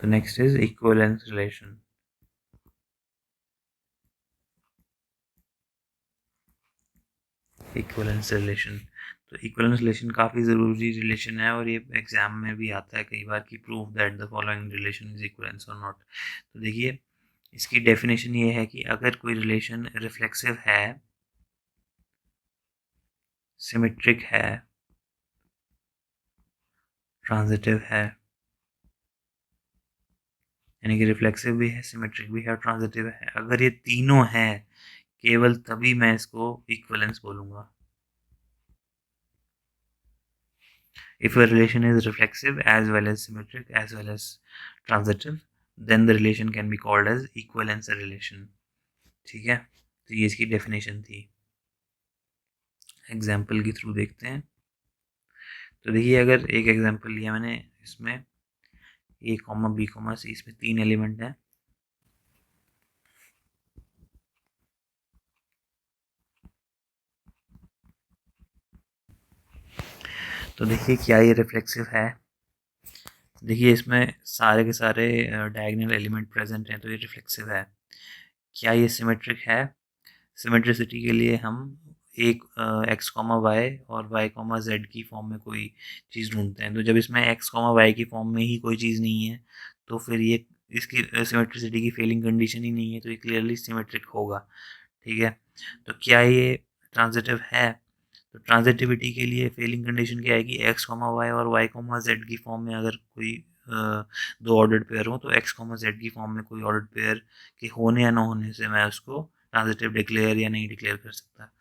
तो next is equivalence relation. Equivalence relation, तो equivalence relation काफ़ी ज़रूरी रिलेशन है और ये एग्जाम में भी आता है कई बार कि prove that the following relation is equivalence और नॉट। तो देखिए इसकी डेफिनेशन ये है कि अगर कोई रिलेशन रिफ्लेक्सिव है, सिमेट्रिक है, ट्रांजिटिव है, यानी कि रिफ्लेक्सिव भी है, सिमेट्रिक भी है और ट्रांजिटिव है, अगर ये तीनों हैं केवल तभी मैं इसको इक्विवेलेंस बोलूंगा। If a relation is reflexive as well as symmetric as well as transitive, then the relation can be called as equivalence relation। ठीक है, तो ये इसकी डेफिनेशन थी। एग्जाम्पल के थ्रू देखते हैं। तो देखिए अगर एक एग्जाम्पल लिया मैंने, इसमें ए कॉमा बी कॉमा सी, इसमें 3 एलिमेंट हैं। तो देखिए क्या ये रिफ्लेक्सिव है। देखिए इसमें सारे के सारे डायगोनल एलिमेंट प्रेजेंट हैं, तो ये रिफ्लेक्सिव है। क्या ये सिमेट्रिक है। सिमेट्रिसिटी के लिए हम एक एक्स कॉमा वाई और वाई कॉमा जेड की फॉर्म में कोई चीज़ ढूंढते हैं। तो जब इसमें एक्स कॉमा वाई की फॉर्म में ही कोई चीज़ नहीं है तो फिर ये इसकी सिमेट्रिसिटी की फेलिंग कंडीशन ही नहीं है, तो ये क्लियरली सिमेट्रिक होगा। ठीक है, तो क्या ये ट्रांजिटिव है। तो ट्रांजिटिविटी के लिए फेलिंग कंडीशन क्या है कि एक्स कॉमा वाई और वाई कॉमा जेड की फॉर्म में अगर कोई दो ऑर्डर्ड पेयर हो, तो एक्स कॉमा जेड की फॉर्म में कोई ऑर्डर्ड पेयर के होने या ना होने से मैं उसको ट्रांजिटिव डिक्लेयर या नहीं डिक्लेयर कर सकता।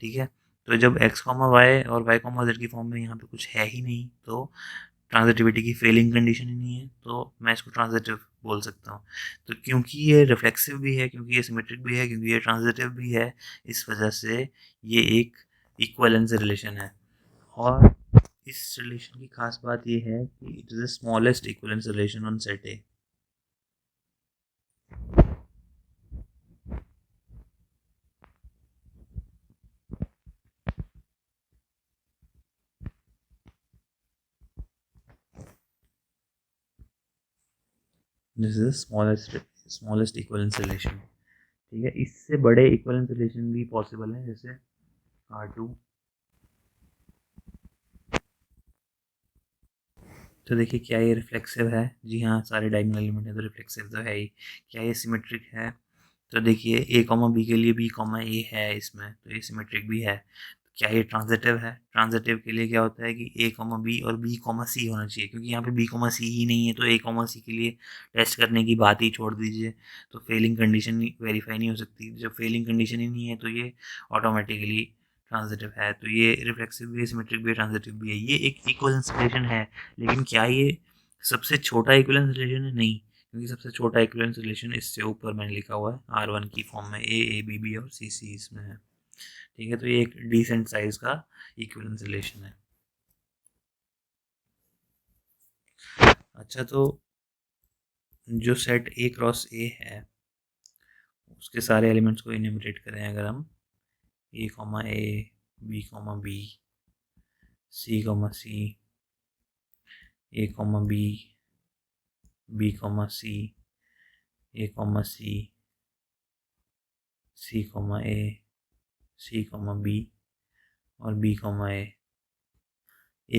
ठीक है, तो जब एक्स कॉमा वाई और वाई कॉमा जेड की फॉर्म में यहाँ पे कुछ है ही नहीं, तो ट्रांजिटिविटी की फेलिंग कंडीशन ही नहीं है, तो मैं इसको ट्रांजिटिव बोल सकता हूँ। तो क्योंकि ये रिफ्लेक्सिव भी है, क्योंकि ये सिमेट्रिक भी है, क्योंकि ये ट्रांजिटिव भी है, इस वजह से ये एक इक्विवेलेंस रिलेशन है। और इस रिलेशन की खास बात ये है कि it is the smallest equivalence relation on set A. This is smallest equivalence relation. ठीक है, इससे बड़े इक्विवेलेंस रिलेशन भी पॉसिबल हैं, जैसे R2। तो देखिए क्या ये रिफ्लेक्सिव है। जी हाँ, सारे डायगोनल एलिमेंट है तो रिफ्लेक्सिव तो है ही। क्या ये सिमेट्रिक है। तो देखिए ए कॉमा बी के लिए बी कॉमा ए है इसमें, तो ये सिमेट्रिक भी है। क्या ये ट्रांजिटिव है। ट्रांजिटिव के लिए क्या होता है कि ए कॉमा बी और बी कॉमा सी होना चाहिए, क्योंकि यहाँ पे बी कॉमा सी ही नहीं है, तो ए कॉमा सी के लिए टेस्ट करने की बात ही छोड़ दीजिए। तो फेलिंग कंडीशन वेरीफाई नहीं हो सकती। जब फेलिंग कंडीशन ही नहीं है तो ये ऑटोमेटिकली ट्रांजिटिव है। तो ये रिफ्लेक्सिव भी है, सिमेट्रिक भी है, ट्रांजिटिव भी है। ये एक इक्विवेलेंस रिलेशन है, लेकिन क्या ये सबसे छोटा इक्विवेलेंस रिलेशन है। नहीं, क्योंकि सबसे छोटा इक्विवेलेंस रिलेशन इससे ऊपर मैंने लिखा हुआ है R1 की फॉर्म में, ए बी बी और सी इसमें है। ठीक है, तो ये एक डिसेंट साइज का इक्विवेलेंस रिलेशन है। अच्छा, तो जो सेट ए क्रॉस ए है उसके सारे एलिमेंट्स को इन्यूमरेट करें अगर हम, A comma A, B comma B, C comma C, A comma B, B comma C, A comma C, C comma A, C comma B और B comma A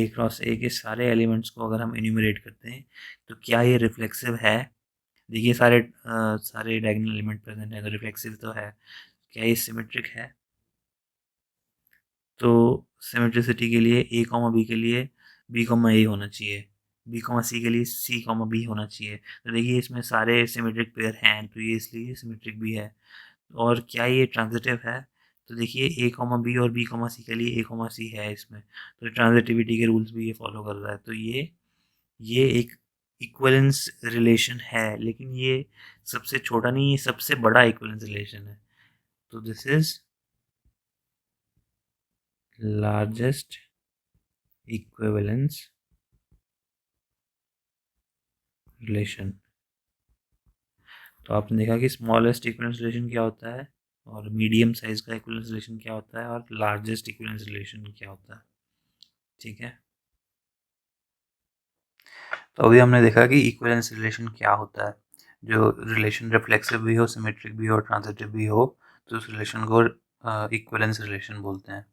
cross A के सारे elements को अगर हम enumerate करते हैं तो क्या ये रिफ्लेक्सिव है। देखिए सारे डायगोनल एलिमेंट प्रेजेंट है तो रिफ्लेक्सिव तो है। क्या ये सिमेट्रिक है। तो सिमेट्रिसिटी के लिए ए कॉमा बी के लिए बी कॉमा ए होना चाहिए, बी कॉमा सी के लिए सी कॉमा बी होना चाहिए। तो देखिए इसमें सारे सिमेट्रिक पेयर हैं, तो ये इसलिए सिमेट्रिक भी है। और क्या ये ट्रांजिटिव है। तो देखिए ए कॉमा बी और बी कॉमा सी के लिए ए कॉमा सी है इसमें, तो ट्रांजिटिविटी के रूल्स भी ये फॉलो कर रहा है। तो ये एक इक्विवेलेंस रिलेशन है, लेकिन ये सबसे छोटा नहीं, ये सबसे बड़ा इक्विवेलेंस रिलेशन है। तो this is largest equivalence relation. तो आपने देखा कि स्मॉलेस्ट इक्विवेलेंस रिलेशन क्या होता है, और मीडियम साइज का इक्विवेलेंस रिलेशन क्या होता है, और लार्जेस्ट इक्विवेलेंस रिलेशन क्या होता है। ठीक है, तो अभी हमने देखा कि इक्विवेलेंस रिलेशन क्या होता है। जो रिलेशन रिफ्लेक्सिव भी हो, सिमेट्रिक भी हो, ट्रांजिटिव भी हो, तो उस रिलेशन को इक्विवेलेंस रिलेशन बोलते हैं।